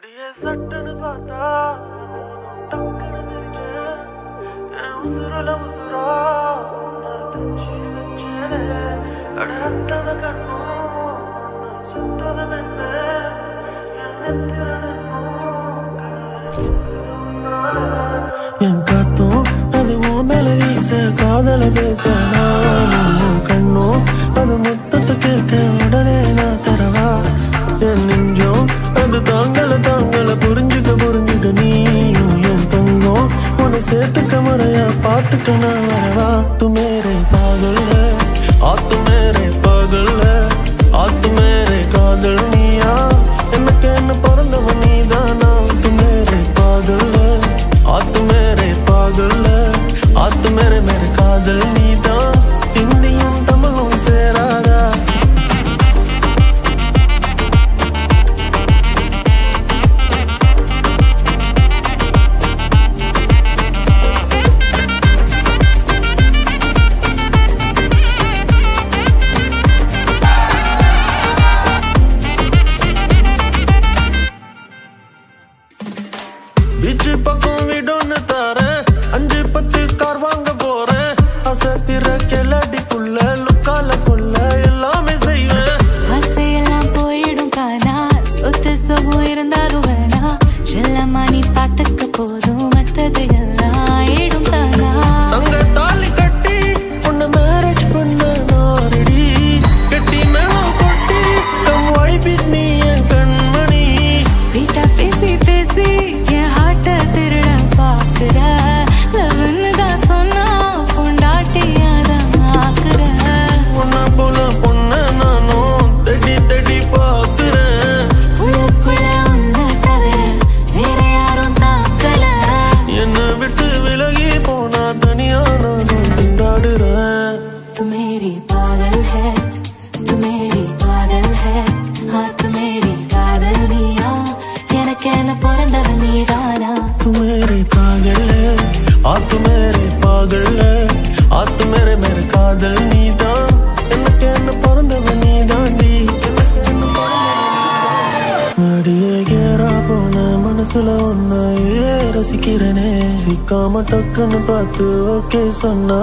அடியே சட்டன்னு பார்த்தா டக்குன்னு சிரிச்சேன் என் உசுரல உசுரா தச்சு வச்சேனே அட அத்தனை கண்ணும் சுத்ததும் என்ன என் நெத்திரனும் என் காத்தும் அது உன் மேல வீச காதல பேச நானும் கண்ணும் அது மொத்தத்தை கேட்க உடனே நான் தரவா என் நெஞ்சம் அது தாங்கள புரிஞ்சுக்க நீயும் என் தங்கம் உன்னை சேர்த்துக்க முறையா பார்த்துக்க நான் வரவா तू मेरे पागल है आ तू मेरे पागल है आ तू मेरे कादल நீயா எனக்கு என்ன பிறந்தவன் நீதானா तू मेरे पागल है आ तू मेरे पागल है आ तू मेरे कादल நீதான் இந்தியும் தமிழும் சேராதா बीच पकों विडोन तारे अंज पत्ती कार वांग बोरे आसे तिरे के लड़ी पुल्ले लुकाल पुल्ले எல்லாமே செய்வேன் ஆசையெல்லாம் போயிடும் கானா சொத்து சுகம் இருந்தாலும் வேணா செல்லம்மா நீ பார்த்துக்க போதும் மத்தது எல்லாம் ஆயிடும் தானா தங்க தாலி கட்டி உன்னை மேரேஜ் பண்ண நான் ரெடி கட்டி மேளம் கொட்டி கம் வைப் வித் மீ என் கண்மணி ஸ்வீட்டா பேசி பேசி என் ஹார்ட்ட திருட பாக்குற லவ்னு தான் சொன்னா பொண்டாட்டியாதான் ஆக்குற உன்னை போல பொண்ண நானும் தேடி பார்க்கிறேன் உள்ளுக்குள்ள உன்னை தவிர வேற யாரும் தாக்கல என்னை விட்டு விலகி போனா தனியா நானும் திண்டாடுறேன் तू मेरी पागल है तू मेरी पागल है हाँ तू मेरी कादल निया எனக்கு என்ன பிறந்தவன் நீதானா तू मेरे पागल है आ तू मेरे पागल है आ तू मेरे कादल நீதான் எனக்கு என்ன பிறந்தவன் நீதாண்டி அடியே கேரா போன மனசுல ஒன்னையே ரசிக்கிறேனே சிக்காம டக்குன்னு பார்த்து ஓகே சொன்னா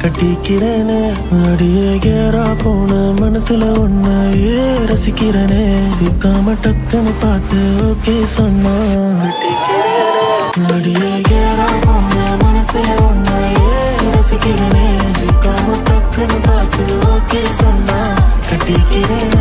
கட்டிக்கிறேனே அடியே கேரா போன மனசுல ஒன்னையே ரசிக்கிறேனே சிக்காம டக்குன்னு பார்த்து ஓகே சொன்னா அடியே கேரா போன மனசுல ஒன்னையே ரசிக்கிறேனே சிக்காம டக்குன்னு பார்த்து ஓகே சொன்னா கட்டிக்கிறேன்